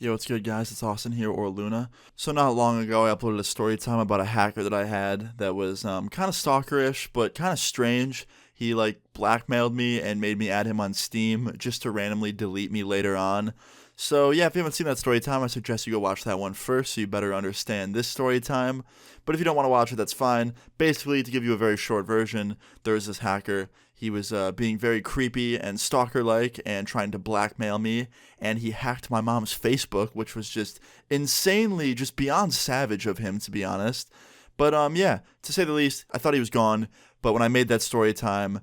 Yo, what's good, guys? It's Austin here, or Luna. So not long ago, I uploaded a story time about a hacker that I had that was kind of stalkerish, but kind of strange. He blackmailed me and made me add him on Steam just to randomly delete me later on. So yeah, if you haven't seen that story time, I suggest you go watch that one first so you better understand this story time. But if you don't want to watch it, that's fine. Basically, to give you a very short version, there was this hacker. He was being very creepy and stalker-like and trying to blackmail me, and he hacked my mom's Facebook, which was just insanely, just beyond savage of him, to be honest. But yeah, to say the least, I thought he was gone, but when I made that story time,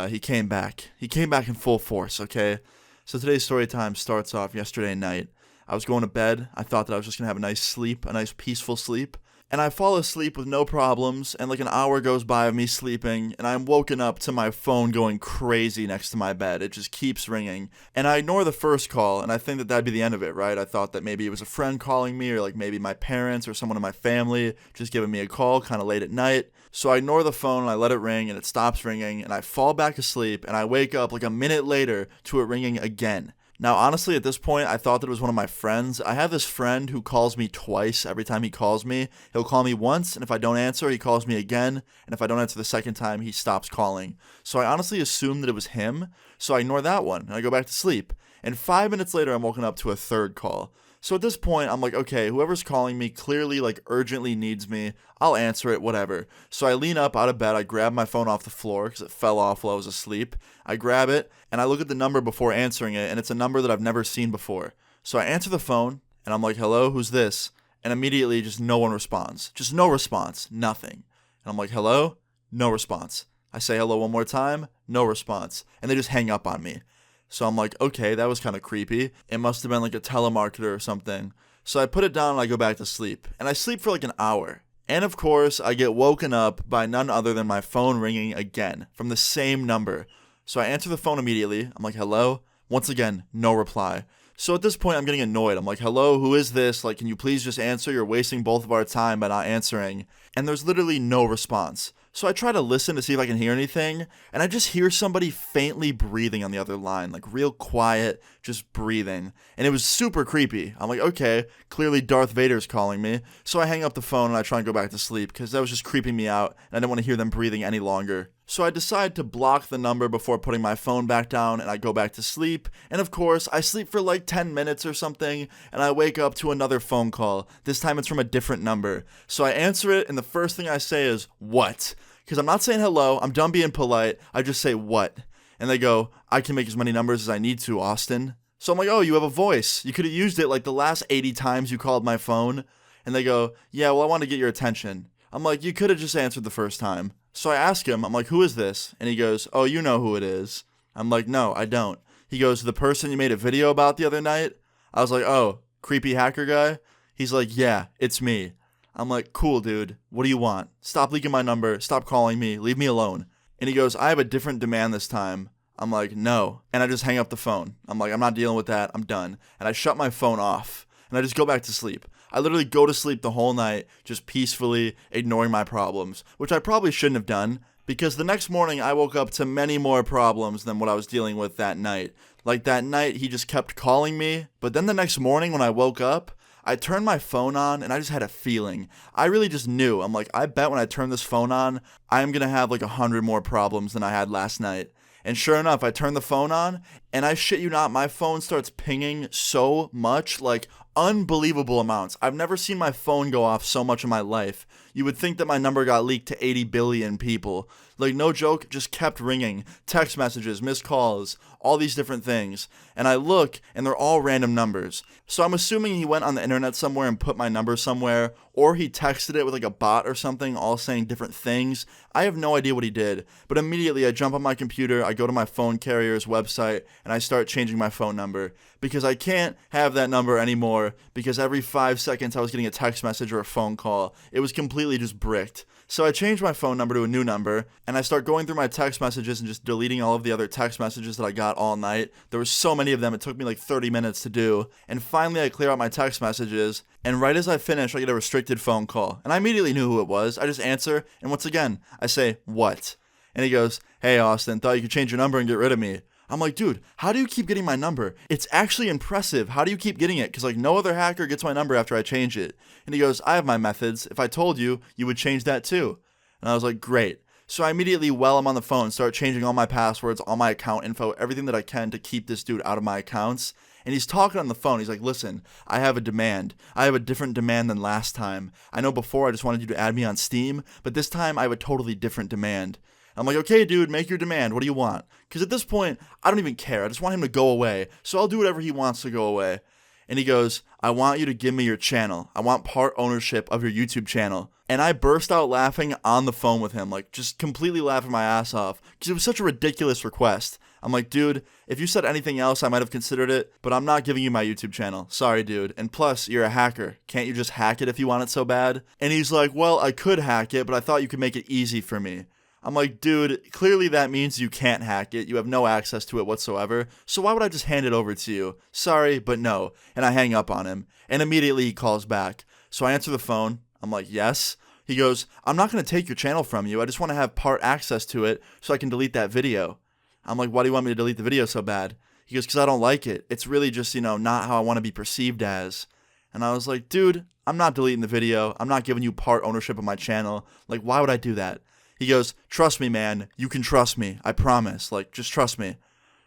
he came back. He came back in full force, okay? So today's story time starts off yesterday night. I was going to bed. I thought that I was just going to have a nice sleep, a nice peaceful sleep. And I fall asleep with no problems, and like an hour goes by of me sleeping, and I'm woken up to my phone going crazy next to my bed. It just keeps ringing. And I ignore the first call, and I think that that'd be the end of it, right? I thought that maybe it was a friend calling me, or like maybe my parents or someone in my family just giving me a call kind of late at night. So I ignore the phone, and I let it ring, and it stops ringing, and I fall back asleep, and I wake up like a minute later to it ringing again. Now, honestly, at this point, I thought that it was one of my friends. I have this friend who calls me twice every time he calls me. He'll call me once, and if I don't answer, he calls me again, and if I don't answer the second time, he stops calling. So I honestly assumed that it was him, so I ignore that one, and I go back to sleep. And 5 minutes later, I'm woken up to a third call. So at this point, I'm like, okay, whoever's calling me clearly, urgently needs me. I'll answer it, whatever. So I lean up out of bed, I grab my phone off the floor because it fell off while I was asleep. I grab it, and I look at the number before answering it, and it's a number that I've never seen before. So I answer the phone, and I'm like, hello, who's this? And immediately, just no one responds. Just no response, nothing. And I'm like, hello? No response. I say hello one more time, no response. And they just hang up on me. So I'm like, okay, that was kind of creepy. It must have been like a telemarketer or something. So I put it down and I go back to sleep. And I sleep for like an hour. And of course, I get woken up by none other than my phone ringing again from the same number. So I answer the phone immediately. I'm like, hello? Once again, no reply. So at this point, I'm getting annoyed. I'm like, hello, who is this? Can you please just answer? You're wasting both of our time by not answering. And there's literally no response. So I try to listen to see if I can hear anything, and I just hear somebody faintly breathing on the other line, real quiet, just breathing. And it was super creepy. I'm like, okay, clearly Darth Vader's calling me. So I hang up the phone and I try and go back to sleep because that was just creeping me out, and I didn't want to hear them breathing any longer. So I decide to block the number before putting my phone back down, and I go back to sleep. And of course, I sleep for 10 minutes or something, and I wake up to another phone call. This time it's from a different number. So I answer it, and the first thing I say is, what? Because I'm not saying hello, I'm done being polite, I just say what? And they go, I can make as many numbers as I need to, Austin. So I'm like, oh, you have a voice. You could have used it the last 80 times you called my phone. And they go, yeah, well, I want to get your attention. I'm like, you could have just answered the first time. So I ask him, I'm like, who is this? And he goes, oh, you know who it is. I'm like, no, I don't. He goes, the person you made a video about the other night? I was like, oh, creepy hacker guy? He's like, yeah, it's me. I'm like, cool, dude. What do you want? Stop leaking my number. Stop calling me. Leave me alone. And he goes, I have a different demand this time. I'm like, no. And I just hang up the phone. I'm like, I'm not dealing with that. I'm done. And I shut my phone off. And I just go back to sleep. I literally go to sleep the whole night, just peacefully ignoring my problems, which I probably shouldn't have done, because the next morning I woke up to many more problems than what I was dealing with that night. That night, he just kept calling me, but then the next morning when I woke up, I turned my phone on, and I just had a feeling. I really just knew. I'm like, I bet when I turn this phone on, I'm going to have 100 more problems than I had last night. And sure enough, I turn the phone on, and I shit you not, my phone starts pinging so much, unbelievable amounts. I've never seen my phone go off so much in my life. You would think that my number got leaked to 80 billion people. No joke, just kept ringing. Text messages, missed calls, all these different things. And I look, and they're all random numbers. So I'm assuming he went on the internet somewhere and put my number somewhere, or he texted it with a bot or something, all saying different things. I have no idea what he did. But immediately I jump on my computer, I go to my phone carrier's website, and I start changing my phone number. Because I can't have that number anymore, because every 5 seconds I was getting a text message or a phone call. It was completely just bricked. So I changed my phone number to a new number, and I start going through my text messages and just deleting all of the other text messages that I got all night. There were so many of them, it took me 30 minutes to do. And finally I clear out my text messages, and right as I finish, I get a restricted phone call. And I immediately knew who it was. I just answer, and once again, I say, what? And he goes, hey Austin, thought you could change your number and get rid of me. I'm like, dude, how do you keep getting my number? It's actually impressive. How do you keep getting it? Because like no other hacker gets my number after I change it. And he goes, I have my methods. If I told you, you would change that too. And I was like, great. So I immediately, while I'm on the phone, start changing all my passwords, all my account info, everything that I can to keep this dude out of my accounts. And he's talking on the phone. He's like, listen, I have a demand. I have a different demand than last time. I know before I just wanted you to add me on Steam, but this time I have a totally different demand. I'm like, okay, dude, make your demand. What do you want? Because at this point, I don't even care. I just want him to go away. So I'll do whatever he wants to go away. And he goes, I want you to give me your channel. I want part ownership of your YouTube channel. And I burst out laughing on the phone with him, like just completely laughing my ass off because it was such a ridiculous request. I'm like, dude, if you said anything else, I might have considered it, but I'm not giving you my YouTube channel. Sorry, dude. And plus, you're a hacker. Can't you just hack it if you want it so bad? And he's like, well, I could hack it, but I thought you could make it easy for me. I'm like, dude, clearly that means you can't hack it. You have no access to it whatsoever. So why would I just hand it over to you? Sorry, but no. And I hang up on him. And immediately he calls back. So I answer the phone. I'm like, yes. He goes, I'm not going to take your channel from you. I just want to have part access to it so I can delete that video. I'm like, why do you want me to delete the video so bad? He goes, because I don't like it. It's really just, not how I want to be perceived as. And I was like, dude, I'm not deleting the video. I'm not giving you part ownership of my channel. Like, why would I do that? He goes, trust me, man. You can trust me. I promise. Like, just trust me.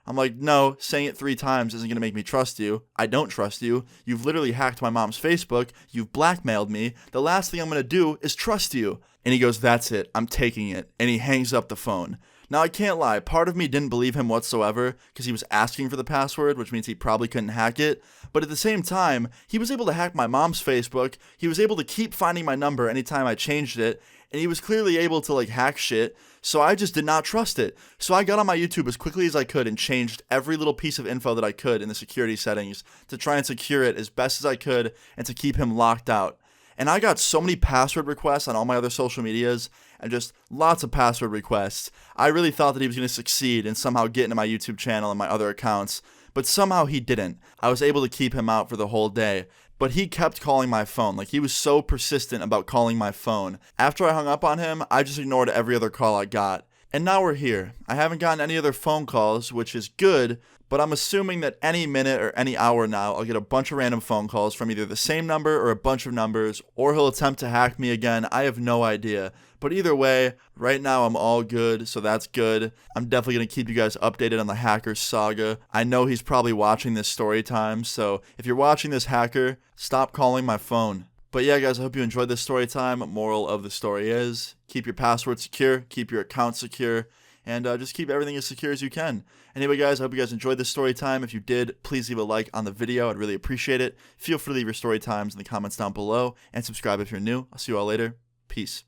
I'm like, no, saying it 3 times isn't going to make me trust you. I don't trust you. You've literally hacked my mom's Facebook. You've blackmailed me. The last thing I'm going to do is trust you. And he goes, that's it. I'm taking it. And he hangs up the phone. Now, I can't lie. Part of me didn't believe him whatsoever because he was asking for the password, which means he probably couldn't hack it. But at the same time, he was able to hack my mom's Facebook. He was able to keep finding my number anytime I changed it. And he was clearly able to hack shit. So I just did not trust it. So I got on my YouTube as quickly as I could and changed every little piece of info that I could in the security settings to try and secure it as best as I could and to keep him locked out. And I got so many password requests on all my other social medias and just lots of password requests. I really thought that he was going to succeed and somehow get into my YouTube channel and my other accounts, but somehow he didn't. I was able to keep him out for the whole day. But he kept calling my phone. He was so persistent about calling my phone. After I hung up on him, I just ignored every other call I got. And now we're here. I haven't gotten any other phone calls, which is good, but I'm assuming that any minute or any hour now, I'll get a bunch of random phone calls from either the same number or a bunch of numbers, or he'll attempt to hack me again. I have no idea. But either way, right now I'm all good, so that's good. I'm definitely going to keep you guys updated on the hacker saga. I know he's probably watching this story time, so if you're watching this, hacker, stop calling my phone. But yeah, guys, I hope you enjoyed this story time. Moral of the story is, keep your password secure, keep your account secure, and just keep everything as secure as you can. Anyway, guys, I hope you guys enjoyed this story time. If you did, please leave a like on the video. I'd really appreciate it. Feel free to leave your story times in the comments down below, and subscribe if you're new. I'll see you all later. Peace.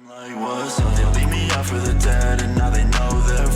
Like, what's up? They leave me out for the dead, and now they know they're